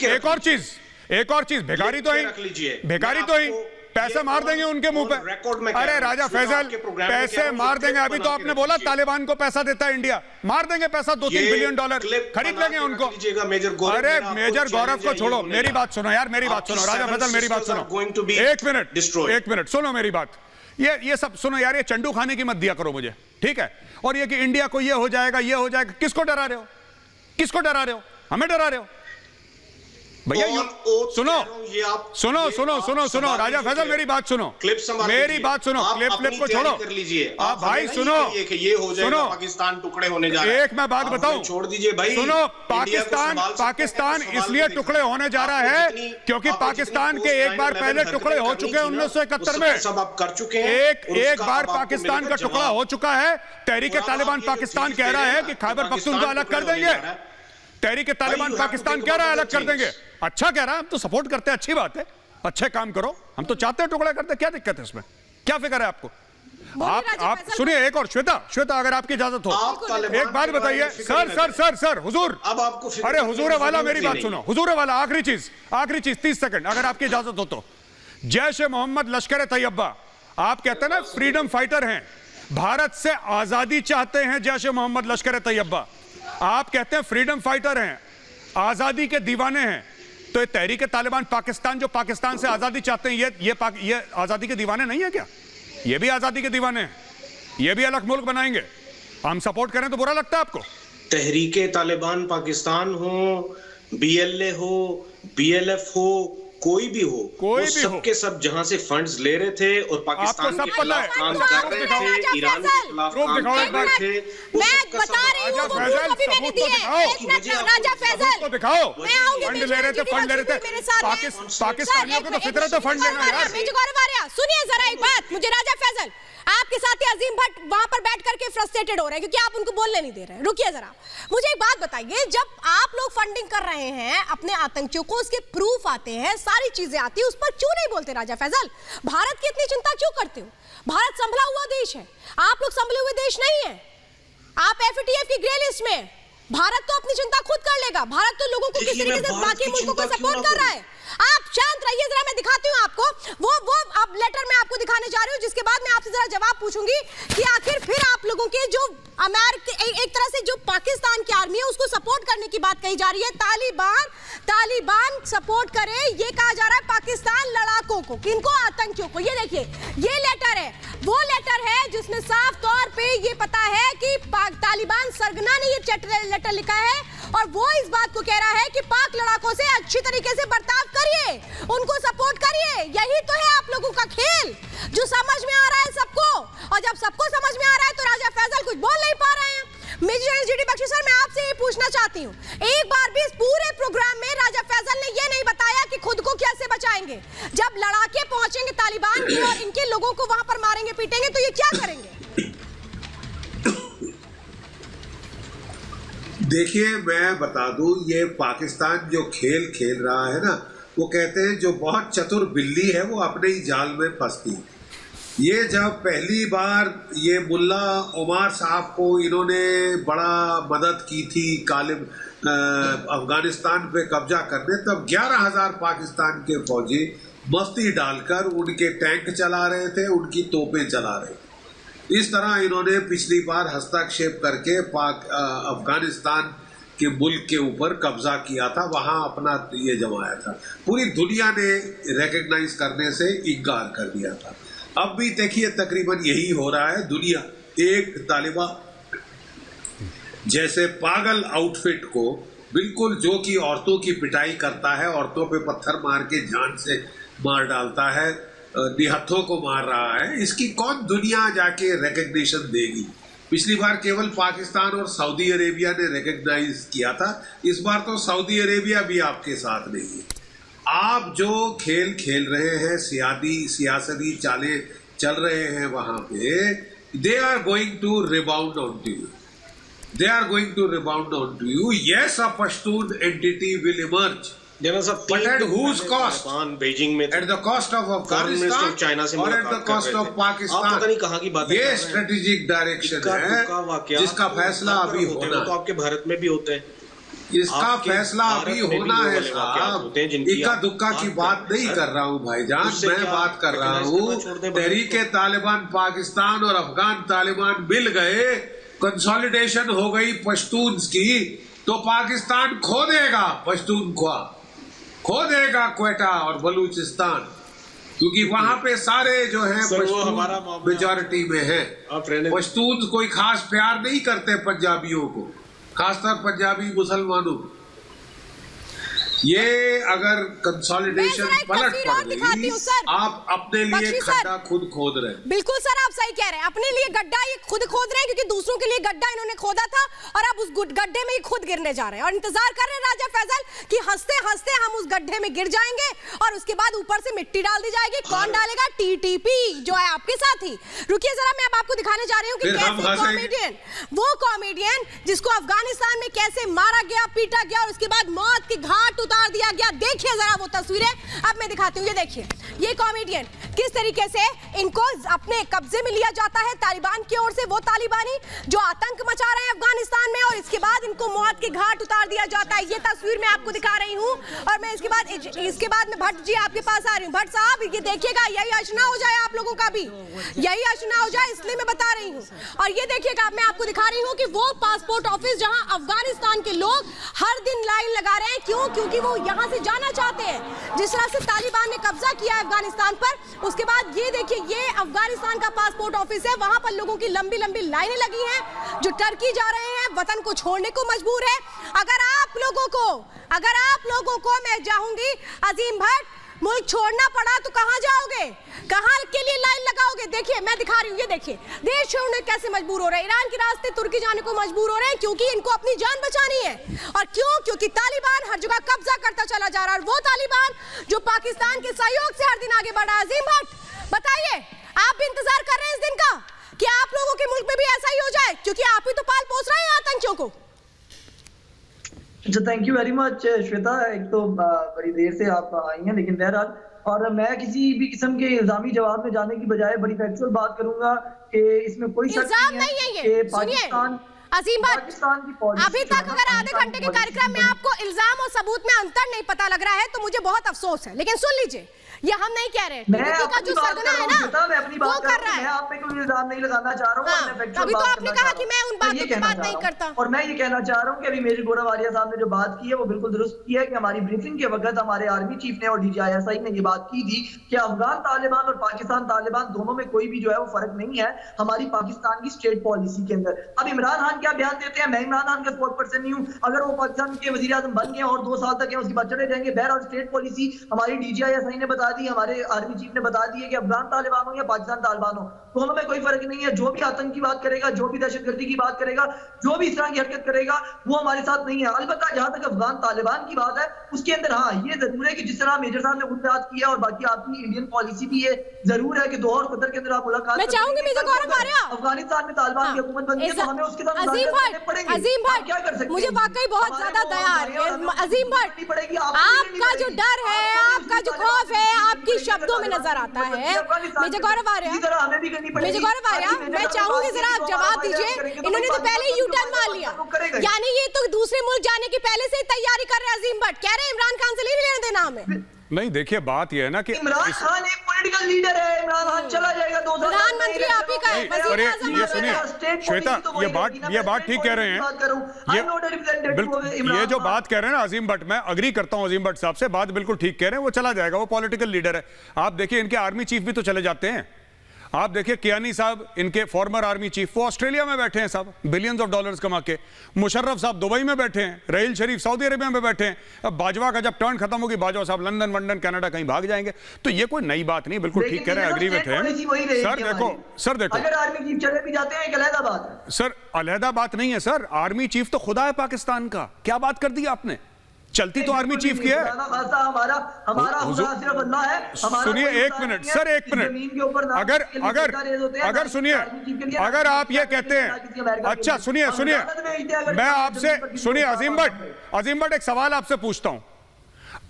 एक और चीज भिखारी तो ही पैसे मार देंगे उनके मुंह पे। अरे राजा फैजल, पैसे मार देंगे। अभी तो आपने बोला तालिबान को पैसा देता है इंडिया, मार देंगे पैसा, $2-3 बिलियन खरीद लेंगे उनको। अरे मेजर गौरव को छोड़ो, मेरी बात सुनो यार, मेरी बात सुनो राजा फैजल, मेरी बात सुनो, एक मिनट सुनो मेरी बात। ये सब सुनो यार, ये चंडू खाने की मत दिया करो मुझे, ठीक है। और ये कि इंडिया को ये हो जाएगा, किसको डरा रहे हो? हमें डरा रहे हो भैया। सुनो राजा फैजल, मेरी बात सुनो, क्लिप को छोड़ो कर लीजिए आप भाई। सुनो, ये हो जाएगा, पाकिस्तान टुकड़े होने जा रहा है। एक मैं बात बताऊं, छोड़ दीजिए भाई। सुनो, पाकिस्तान इसलिए टुकड़े होने जा रहा है क्योंकि पाकिस्तान के एक बार पहले टुकड़े हो चुके हैं 1971 में। सब आप कर चुके हैं। एक बार पाकिस्तान का टुकड़ा हो चुका है। तहरीक तालिबान पाकिस्तान कह रहा है कि खैबर पख्तूनख्वा अलग कर देंगे। तहरीक तालिबान पाकिस्तान कह रहा है अलग कर देंगे। अच्छा कह रहा है, हम तो सपोर्ट करते हैं, अच्छी बात है, अच्छे काम करो, हम तो चाहते हैं टुकड़ा करते, क्या दिक्कत है इसमें? क्या फिक्र है आपको? आप सुनिए, एक और श्वेता अगर आपकी इजाजत हो, एक बात बताइए। सर हुजूर, अब आपको अरे हुजूर वाला, मेरी बात सुनो, हुजूर वाला, आखिरी चीज 30 सेकंड अगर आपकी इजाजत हो तो। जैश ए मोहम्मद, लश्कर तैयबा, आप कहते हैं ना फ्रीडम फाइटर हैं, भारत से आजादी चाहते हैं। जैश ए मोहम्मद, लश्कर तैयबा, आप कहते हैं फ्रीडम फाइटर हैं, आजादी के दीवाने हैं। तो ये तहरीक तालिबान पाकिस्तान जो पाकिस्तान से आजादी चाहते हैं, ये आजादी के दीवाने नहीं है क्या? ये भी आजादी के दीवाने हैं, ये भी अलग मुल्क बनाएंगे। हम सपोर्ट करें तो बुरा लगता है आपको? तहरीक तालिबान पाकिस्तान हो, BLA हो, BLF हो, कोई भी हो, सबके सब जहां से फंड्स ले रहे थे और पाकिस्तान के खिलाफ काम कर रहे थे, ईरान के खिलाफ काम कर रहे थे। मैं बता रही हूं, वो अभी मैंने दिए। राजा फैजल, दिखाओ, मैं आऊंगी, फंड ले रहे थे पाकिस्तानियों को तो फितरत है फंड देना यार। सुनिए जरा एक बात, मुझे राजा फैजल, आपके साथी अजीम भट्ट वहां पर बैठ करके फ्रस्ट्रेटेड हो रहे हैं क्योंकि आप उनको बोलने नहीं दे रहे हैं। रुकिए जरा, मुझे एक बात बताइए, जब आप लोग फंडिंग कर रहे हैं अपने आतंकियों को, उसके प्रूफ आते हैं, सारी चीजें आती है, उस पर क्यों नहीं बोलते राजा फैजल? भारत की इतनी चिंता क्यों करते हो? भारत संभला हुआ देश है, आप लोग संभले हुए देश नहीं है। आप FATF की ग्रे लिस्ट में, भारत तो अपनी चिंता खुद कर लेगा। भारत तो लोगों को किस तरीके से बाकी मुल्कों को सपोर्ट कर रहा है। आप शांत रहिए जरा, मैं दिखाती हूँ आपको वो अब लेटर में आपको दिखाने जा रही हूँ, जिसके बाद मैं आपसे जरा जवाब पूछूंगी कि आखिर फिर आप लोगों के जो एक तरह से जो पाकिस्तान की आर्मी है उसको सपोर्ट करने की बात कही जा रही है। तालिबान सपोर्ट करे, ये कहा जा रहा है पाकिस्तान लड़ाकों को, किनको? आतंकियों को। ये देखिए, ये लेटर है, वो लेटर है जिसमें साफ तौर पे ये पता है कि तालिबान सरगना ने ये लेटर लिखा है और वो इस बात को कह रहा है कि पाक लड़ाकों से अच्छी तरीके से बर्ताव करिए, उनको सपोर्ट करिए। यही तो है आप लोगों का खेल, जो समझ में आ रहा है सबको। और जब सबको समझ में आ रहा है तो राजा फैजल कुछ बोल नहीं पा रहे हैं। GD बख्शी सर, मैं आपसे ये पूछना चाहती हूँ, एक बार भी इस पूरे प्रोग्राम में राजा फैजल ने ये नहीं बताया कि खुद को कैसे बचाएंगे। जब लड़ाके पहुंचेंगे तालिबान के और इनके लोगों को वहां पर मारेंगे पीटेंगे तो ये क्या करेंगे? देखिए, मैं बता दूं, ये पाकिस्तान जो खेल रहा है ना, वो कहते हैं जो बहुत चतुर बिल्ली है वो अपने ही जाल में फंसती है। ये जब पहली बार ये मुल्ला उमर साहब को इन्होंने बड़ा मदद की थी अफगानिस्तान पे कब्जा करने, तब 11,000 पाकिस्तान के फौजी मस्ती डालकर उनके टैंक चला रहे थे, उनकी तोपें चला रहे थे। इस तरह इन्होंने पिछली बार हस्तक्षेप करके अफगानिस्तान के मुल्क के ऊपर कब्जा किया था, वहां अपना ये जमाया था। पूरी दुनिया ने रिकग्नाइज करने से इनकार कर दिया था। अब भी देखिए तकरीबन यही हो रहा है। दुनिया एक तालिबान जैसे पागल आउटफिट को बिल्कुल, जो कि औरतों की पिटाई करता है, औरतों पे पत्थर मार के जान से मार डालता है, निहत्थों को मार रहा है, इसकी कौन दुनिया जाके रिकग्निशन देगी? पिछली बार केवल पाकिस्तान और सऊदी अरेबिया ने रिकग्नाइज किया था, इस बार तो सऊदी अरेबिया भी आपके साथ नहीं है। आप जो खेल खेल रहे हैं, सियासती चालें चल रहे हैं वहां पे, they are going to rebound on to you, they are going to rebound on to you. Yes, a Pashtun entity will emerge, but at whose cost? Beijing में at the cost of Afghanistan China से और at the cost of Pakistan। आप पता नहीं कहाँ की बातें कर रहे ये हैं। स्ट्रेटेजिक डायरेक्शन है जिसका फैसला अभी होना तो आपके भारत में भी होते हैं। इसका फैसला अभी होना है साहब। इक्का दुक्का की बात नहीं कर रहा हूँ भाईजान, मैं बात कर रहा हूँ तहरीके तालिबान पाकिस्तान और अफगान तालिबान मिल गए, कंसोलिडेशन हो गई पश्तून्स की, तो पाकिस्तान खो देगा पश्तूनख्वा, खो देगा क्वेटा और बलूचिस्तान, क्योंकि वहां पे सारे जो है पश्तून मेजॉरिटी में है। पश्तून कोई खास प्यार नहीं करते पंजाबियों को, खासकर पंजाबी मुसलमानों को। ये अगर कंसोलिडेशन पलट पड़ गई, आप अपने लिए गड्ढा खुद खोद रहे हैं। बिल्कुल सर, आप सही कह रहे हैं, अपने लिए गड्ढा ये खुद खोद रहे हैं, क्योंकि दूसरों के लिए गड्ढा इन्होंने खोदा था और अब उस गड्ढे में ही खुद गिरने जा रहे हैं और इंतजार कर रहे हैं राजा फैसल कि हंसते हंसते हम उस गड्ढे में गिर जाएंगे और उसके बाद ऊपर से मिट्टी डाल दी जाएगी। कौन डालेगा? टीटीपी जो है आपके साथ ही। रुकिए जरा, मैं अब आपको दिखाने जा रही हूँ कि कैसे कॉमेडियन, वो कॉमेडियन जिसको अफगानिस्तान में कैसे मारा गया, पीटा गया और उसके बाद मौत के घाट उतार दिया गया। देखिए जरा वो तस्वीरें, अब मैं दिखाती हूँ। ये देखिए, ये कॉमेडियन किस तरीके से इनको अपने कब्जे में लिया जाता है तालिबान की ओर से, वो तालिबानी जो आतंक मचा रहे हैं अफगानिस्तान में, और इसके बाद इनको मौत के घाट उतार दिया जाता है। ये तस्वीर मैं आपको दिखा रही हूँ और मैं इसके बाद में भट्ट जी आपके पास आ रही हूँ। भट्ट साहब ये देखिएगा, यही अशना हो जाए आप लोगों का भी, यही अशना हो जाए, इसलिए मैं बता रही हूँ। और ये देखिएगा, मैं आपको दिखा रही हूँ कि वो पासपोर्ट ऑफिस जहाँ अफगानिस्तान के लोग हर दिन लाइन लगा रहे हैं। क्यों? क्योंकि वो यहाँ से जाना चाहते हैं। जिस तरह से तालिबान ने कब्जा किया है अफगानिस्तान पर, उसके बाद ये देखिए, ये अफगानिस्तान का पासपोर्ट ऑफिस है, वहां पर लोगों की लंबी लंबी लाइनें लगी हैं जो टर्की जा रहे हैं, वतन को छोड़ने को मजबूर है। अगर आप लोगों को मैं चाहूंगी अजीम भट्ट, मुल्क छोड़ना पड़ा तो कहां जाओगे, कहां के लिए लाइन लगाओगे? देखिए मैं दिखा रही हूँ, ये देखिए देश छोड़ने कैसे मजबूर हो रहे हैं, ईरान के रास्ते तुर्की जाने को मजबूर हो रहे हैं, क्योंकि इनको अपनी जान बचानी है। और क्यों? क्योंकि तालिबान हर जगह कब्जा करता चला जा रहा है, और वो तालिबान जो पाकिस्तान के सहयोग से हर दिन आगे बढ़ा है। अजीम भट्ट बताइए, आप भी इंतजार कर रहे हैं इस दिन का कि आप लोगों के मुल्क में भी ऐसा ही हो जाए, क्योंकि आप ही तो पाल पोस रहे हैं आतंकियों को। Thank you very much Shweta, एक तो बड़ी देर से आप आई हैं, लेकिन बहरहाल, और मैं किसी भी किस्म के इल्जामी जवाब में जाने की बजाय बड़ी फैक्चुअल बात करूंगा कि इसमें कोई शक नहीं है कि पाकिस्तान, अजीम भट्ट, अभी तक अगर आधे घंटे के कार्यक्रम में आपको इल्जाम और सबूत में अंतर नहीं पता लग रहा है तो मुझे बहुत अफसोस है, लेकिन सुन लीजिए, ये हम नहीं कह रहे, का जो सरगना है ना वो कर रहा है। मैं आप पे कोई इल्जाम नहीं लगाना चाह रहा हूं, अभी तो आपने कहा कि मैं उन बातों की बात नहीं करता, और मैं ये कहना चाह रहा हूं कि अभी मेजर गौरव आर्या साहब ने जो बात की है वो बिल्कुल दुरुस्त की है कि हमारी ब्रीफिंग के वक्त हमारे आर्मी चीफ ने और DGISI ने ये बात की थी कि अफगान तालिबान और पाकिस्तान तालिबान दोनों में कोई भी जो है वो फर्क नहीं है हमारी पाकिस्तान की स्टेट पॉलिसी के अंदर। अब इमरान खान क्या बयान देते हैं, मैं इमरान खान का स्पोर्ट पर्सन नहीं हूं, अगर वो पाकिस्तान के वजीर आजम बन गए और 2 साल तक है उसके बाद चले जाएंगे। बहरहाल स्टेट पॉलिसी हमारी DGISI ने बता दी, हमारे आर्मी चीफ ने बता दी है कि अफगान तालिबान हो या पाकिस्तान तालिबान हो, दोनों में कोई फर्क नहीं है। जो भी आतंक की बात करेगा, जो भी दहशतगर्दी की बात करेगा, जो भी इस तरह की हरकत करेगा, वो हमारे साथ नहीं है। अलबत्ता जहां तक अफगान तालिबान की बात है, उसके अंदर हाँ ये जरूर है कि जिस तरह मेजर साहब ने खुद बात की है और बाकी आपकी इंडियन पॉलिसी भी है, जरूर है कि दोहा और कतर के अंदर आप मुलाकात, मैं चाहूंगी मेजर गौरव आर्या, अफगानिस्तान में तालिबान की हुकूमत बनती है तो हमें उसके साथ अजीम भट्ट, क्या कर सकते, मुझे वाकई बहुत ज्यादा दया आ रही है। अजीम भट्ट, आपका जो डर है, आपका जो खौफ है, आपकी शब्दों में नजर आता है। मेजर गौरव आर्या, मेजर गौरव आर्या, मैं चाहूंगी जरा आप जवाब दीजिए। इन्होंने तो पहले ही U-turn मार लिया, यानी ये तो दूसरे मुल्क जाने की पहले से ही तैयारी कर रहे हैं। अजीम भट्ट कह रहे हैं इमरान खान से नहीं लेना देना हमें। नहीं, देखिए बात यह है ना कि इमरान खान एक पॉलिटिकल लीडर है, इमरान खान चला जाएगा 2 साल, प्रधानमंत्री आप ही का है, और ये सुनिए श्वेता, ये बात ठीक कह रहे हैं, ये जो बात कह रहे हैं ना अजीम भट्ट, मैं अग्री करता हूं अजीम भट्ट साहब से, बात बिल्कुल ठीक कह रहे हैं, वो चला जाएगा, वो पॉलिटिकल लीडर है। आप देखिए इनके आर्मी चीफ भी तो चले जाते हैं। आप देखिए कियानी साहब, इनके फॉर्मर आर्मी चीफ, वो ऑस्ट्रेलिया में बैठे हैं साहब, बिलियंस ऑफ डॉलर्स कमा के। मुशर्रफ साहब दुबई में बैठे हैं, रहील शरीफ सऊदी अरेबिया में बैठे हैं। अब बाजवा का जब टर्न खत्म होगी, बाजवा साहब लंदन वंदन कनाडा कहीं भाग जाएंगे। तो ये कोई नई बात नहीं, बिल्कुल ठीक कह रहे हैं, एग्री विद हिम। सर देखो अगर आर्मी चीफ चले भी जाते हैं, एक अलहदा बात है सर, अलहदा बात नहीं है सर, आर्मी चीफ तो खुदा है पाकिस्तान का, क्या बात कर दी आपने, चलती तो आर्मी चीफ की है। हमारा सिर्फ अल्लाह है। सुनिए एक मिनट सर, एक मिनट, अगर सुनिए, अगर आप ये कहते हैं, अच्छा सुनिए सुनिए, मैं आपसे, सुनिए अजीम भट्ट एक सवाल आपसे पूछता हूं।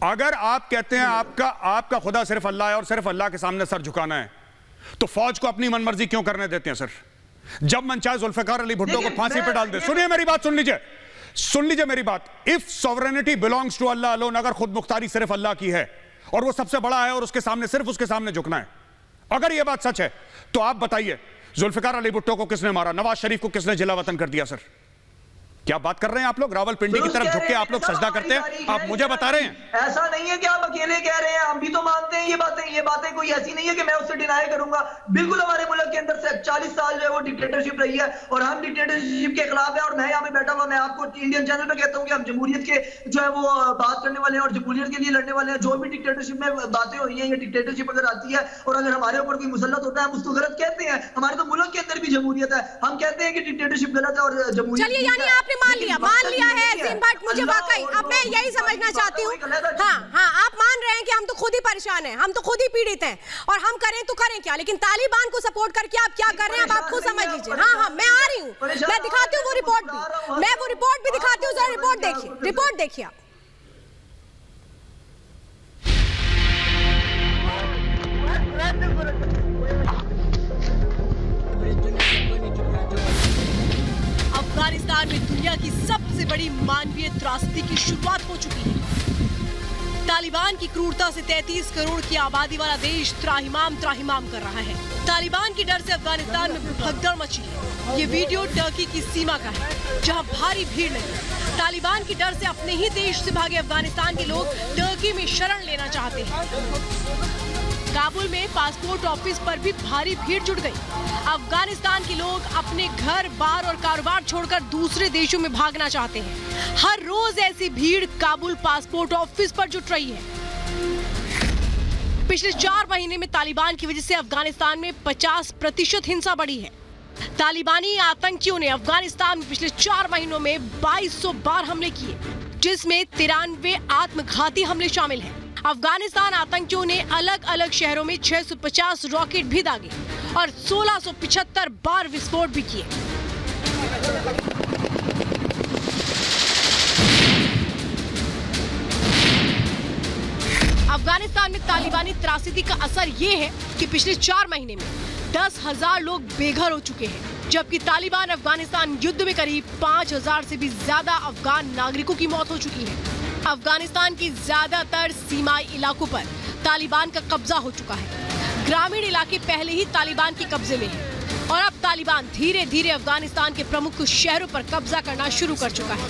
अगर आप कहते हैं आपका खुदा सिर्फ अल्लाह है और सिर्फ अल्लाह के सामने सर झुकाना है, तो फौज को अपनी मनमर्जी क्यों करने देते हैं सर? जब मन चाहे जुल्फिकार अली भुट्टो को फांसी पे डाल दे। सुनिए मेरी बात, सुन लीजिए मेरी बात। If sovereignty belongs to Allah alone, अगर खुद मुख्तारी सिर्फ अल्लाह की है और वो सबसे बड़ा है और उसके सामने, सिर्फ उसके सामने झुकना है, अगर ये बात सच है तो आप बताइए जुल्फिकार अली भुट्टो को किसने मारा, नवाज शरीफ को किसने जिला वतन कर दिया सर? क्या बात कर रहे हैं आप लोग? रावलपिंडी की तरफ झुक के आप लोग सजदा करते हैं, आप मुझे बता रहे हैं? ऐसा नहीं है कि आप अकेले कह रहे हैं, हम भी तो मानते हैं ये बातें कोई ऐसी नहीं है कि मैं उससे डिनाई करूंगा। बिल्कुल हमारे मुल्क के अंदर से 40 साल जो है वो डिक्टेटरशिप रही है और हम डिक्टेटरशिप के खिलाफ है। और मैं यहाँ पे बैठा हुआ, मैं आपको इंडियन चैनल पे कहता हूँ कि हम जमहूरियत के जो है वो बात करने वाले हैं और जमहूरियत के लिए लड़ने वाले हैं। जो भी डिक्टेटरशिप में बातें हुई हैं, ये डिक्टेटरशिप अगर आती है और अगर हमारे ऊपर कोई मुसल्लत होता है, हम उसको गलत कहते हैं। हमारे तो मुल्क के अंदर भी जमहूरियत है, हम कहते हैं कि डिक्टेटरशिप गलत है और जमहूरियत। चलिए, यानी आपने मान लिया है अजीम भट्ट, मुझे वाकई अब मैं यही समझना चाहती हूँ। हाँ, आप मान रहे हैं कि हम तो खुद ही परेशान हैं, हम तो खुद ही पीड़ित हैं और हम करें तो करें क्या, लेकिन तालिबान को सपोर्ट करके आप क्या कर रहे हैं अब आप खुद समझ लीजिए। हाँ, मैं आ रही हूँ, मैं दिखाती हूँ वो रिपोर्ट भी, मैं वो रिपोर्ट भी दिखाती हूँ। जरा रिपोर्ट देखिए आप। अफगानिस्तान में दुनिया की सबसे बड़ी मानवीय त्रासदी की शुरुआत हो चुकी है। तालिबान की क्रूरता से 33 करोड़ की आबादी वाला देश त्राहिमाम कर रहा है। तालिबान की डर से अफगानिस्तान में भगदड़ मची है। ये वीडियो टर्की की सीमा का है, जहां भारी भीड़ नहीं। तालिबान की डर से अपने ही देश से भागे अफगानिस्तान के लोग टर्की में शरण लेना चाहते हैं। काबुल में पासपोर्ट ऑफिस पर भी भारी भीड़ जुट गई। अफगानिस्तान के लोग अपने घर बार और कारोबार छोड़कर दूसरे देशों में भागना चाहते हैं। हर रोज ऐसी भीड़ काबुल पासपोर्ट ऑफिस पर जुट रही है। पिछले 4 महीने में तालिबान की वजह से अफगानिस्तान में 50% हिंसा बढ़ी है। तालिबानी आतंकियों ने अफगानिस्तान में पिछले 4 महीनों में 2200 बार हमले किए, जिसमें 93 आत्मघाती हमले शामिल हैं। अफगानिस्तान आतंकियों ने अलग अलग शहरों में 650 रॉकेट भी दागे और 1675 बार विस्फोट भी किए। अफगानिस्तान में तालिबानी त्रासदी का असर ये है कि पिछले 4 महीने में 10,000 लोग बेघर हो चुके हैं, जबकि तालिबान अफगानिस्तान युद्ध में करीब 5,000 से भी ज्यादा अफगान नागरिकों की मौत हो चुकी है। अफगानिस्तान की ज्यादातर सीमाई इलाकों पर तालिबान का कब्जा हो चुका है। ग्रामीण इलाके पहले ही तालिबान के कब्जे में हैं और अब तालिबान धीरे धीरे अफगानिस्तान के प्रमुख शहरों पर कब्जा करना शुरू कर चुका है।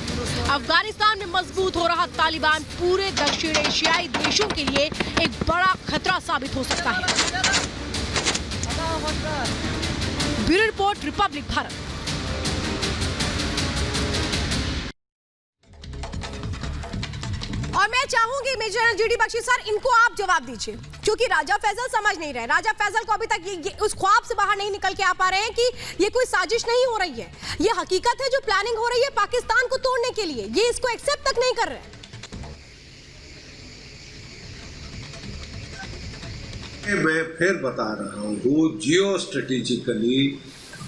अफगानिस्तान में मजबूत हो रहा तालिबान पूरे दक्षिण एशियाई देशों के लिए एक बड़ा खतरा साबित हो सकता है। Bureau report, Republic Bharat. और मैं चाहूंगी मेजर जीडी बख्शी सर, इनको आप जवाब दीजिए, क्योंकि राजा फैसल समझ नहीं रहे। राजा फैसल को अभी तक ये उस ख्वाब से बाहर नहीं निकल के आ पा रहे हैं कि ये कोई साजिश नहीं हो रही है, ये हकीकत है जो प्लानिंग हो रही है पाकिस्तान को तोड़ने के लिए। ये इसको एक्सेप्ट तक नहीं कर रहे। मैं फिर बता रहा हूँ, जियो स्ट्रेटेजिकली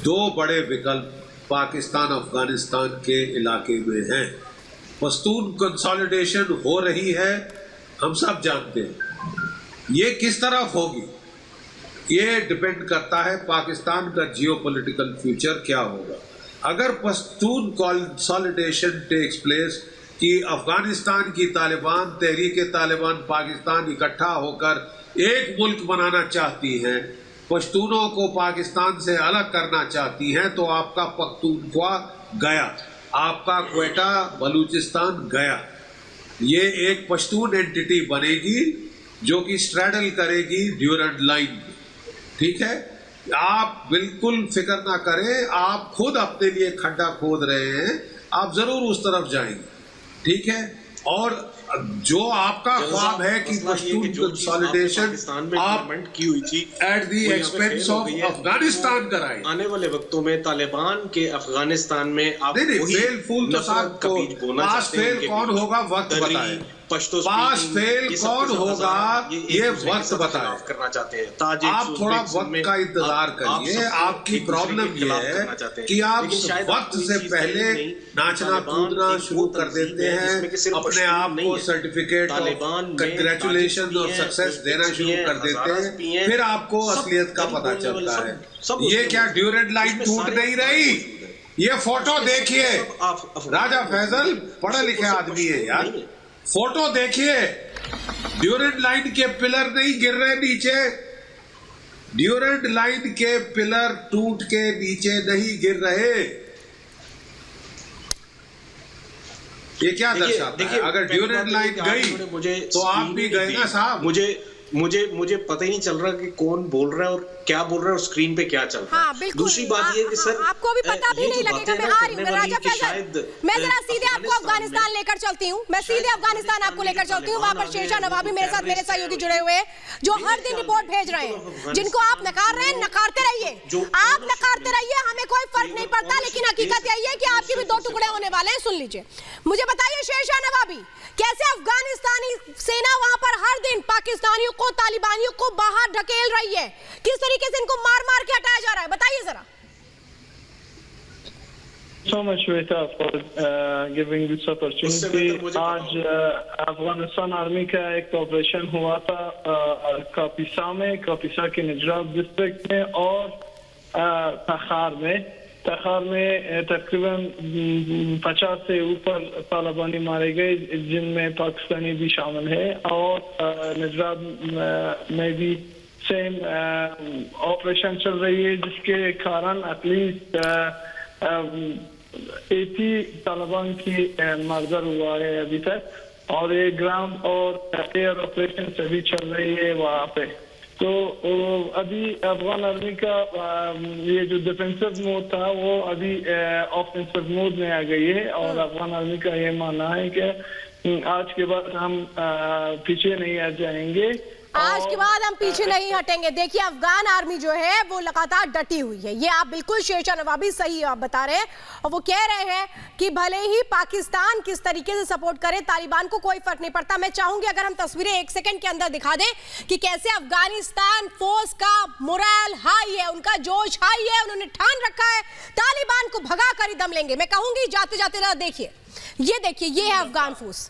2 बड़े विकल्प पाकिस्तान अफगानिस्तान के इलाके में हैं। पश्तून कंसोलिडेशन हो रही है, हम सब जानते हैं। ये किस तरफ होगी, ये डिपेंड करता है पाकिस्तान का जियोपॉलिटिकल फ्यूचर क्या होगा। अगर पश्तून कंसोलिडेशन टेक्स प्लेस कि अफगानिस्तान की तालिबान, तहरीक तालिबान पाकिस्तान इकट्ठा होकर एक मुल्क बनाना चाहती है, पश्तूनों को पाकिस्तान से अलग करना चाहती हैं, तो आपका पख्तूनख्वा गया, आपका क्वेटा बलूचिस्तान गया। ये एक पश्तून एंटिटी बनेगी जो कि स्ट्रैडल करेगी ड्यूरेंट लाइन। ठीक है, आप बिल्कुल फिक्र ना करें, आप खुद अपने लिए खड्डा खोद रहे हैं, आप जरूर उस तरफ जाएंगे। ठीक है, और जो आपका ख्वाब है कि पश्तून कंसोलिडेशन आप at the expense of Afghanistan कराएं, आने वाले वक्तों में तालिबान के अफगानिस्तान में आप फेल फूल तो साहब को पास फेल कौन होगा वक्त बताए, पास फेल कौन होगा ये वक्त बताए। करना चाहते हैं आप थोड़ा वक्त का इंतजार करिए। आपकी प्रॉब्लम ये है कि आप वक्त से पहले नाचना कूदना शुरू कर देते हैं, अपने आप को सर्टिफिकेट कंग्रेचुलेशन और सक्सेस देना शुरू कर देते हैं, फिर आपको असलियत का पता चलता है। ये क्या ड्यूरेंट लाइन टूट नहीं रही? ये फोटो देखिए, राजा फैजल पढ़े लिखे आदमी है यार, फोटो देखिए, ड्यूरेंट लाइन के पिलर नहीं गिर रहे नीचे, ड्यूरेंट लाइन के पिलर टूट के नीचे नहीं गिर रहे। ये क्या दर्शाता है? अगर ड्यूरेंट लाइन गई तो आप भी गए ना साहब। मुझे पता ही नहीं चल रहा कि कौन बोल रहा है और क्या बोल रहा है और स्क्रीन पे क्या चल रहा है। हाँ, बिल्कुल। दूसरी बात ये कि सर आपको भी पता भी नहीं लगेगा। मैं आ रही हूँ राजा फैजल, मैं जरा सीधे आपको अफगानिस्तान लेकर चलती हूँ, मैं सीधे अफगानिस्तान आपको लेकर चलती हूँ। वहाँ पर शेरशाह नवाबी मेरे साथ, मेरे सहयोगी जुड़े हुए हैं जो हर दिन रिपोर्ट भेज रहे हैं, जिनको आप नकार रहे हैं, नकारते रहिए, आप नकारते रहिए, हमें कोई फर्क नहीं पड़ता। लेकिन हकीकत यही है कि आपके भी दो टुकड़े होने वाले हैं। सुन लीजिए, मुझे बताइए शेरशाह नवाबी, कैसे अफगानिस्तानी सेना वहां पर हर दिन पाकिस्तानियों को, तालिबानियों को बाहर ढकेल रही है, किस तरीके से इनको मार मार के हटाया जा रहा है, बताइए जरा। So much Shweta for giving this opportunity. आज अफगानिस्तान आर्मी का एक ऑपरेशन हुआ था कापिसा में, कापिसा के निजरात डिस्ट्रिक्ट में और तखार में तकरीबन 50 से ऊपर तालिबानी मारे गए, जिनमें पाकिस्तानी भी शामिल है। और निजरात में भी सेम ऑपरेशन चल रही है, जिसके कारण एटलीस्ट 80 तालिबान की मर्डर हुआ है अभी तक। और ये ग्राउंड और एयर ऑपरेशन सभी चल रही है वहाँ पे। तो अभी अफगान आर्मी का ये जो डिफेंसिव मोड था वो अभी ऑफेंसिव मोड में आ गई है। और अफगान आर्मी का ये मानना है कि आज के बाद हम पीछे नहीं आ जाएंगे, आज के बाद हम पीछे नहीं हटेंगे। देखिए, अफगान आर्मी जो है वो लगातार डटी हुई है, ये आप बिल्कुल शेरशाह नवाबी सही आप बता रहे हैं। और वो कह रहे हैं कि भले ही पाकिस्तान किस तरीके से सपोर्ट करे, तालिबान को कोई फर्क नहीं पड़ता। मैं चाहूंगी अगर हम तस्वीरें एक सेकंड के अंदर दिखा दें कि कैसे अफगानिस्तान फोर्स का मोरल हाई है, उनका जोश हाई है, उन्होंने ठान रखा है तालिबान को भगा कर ही दम लेंगे। मैं कहूंगी जाते जाते ना देखिए, ये है अफगान फोर्स।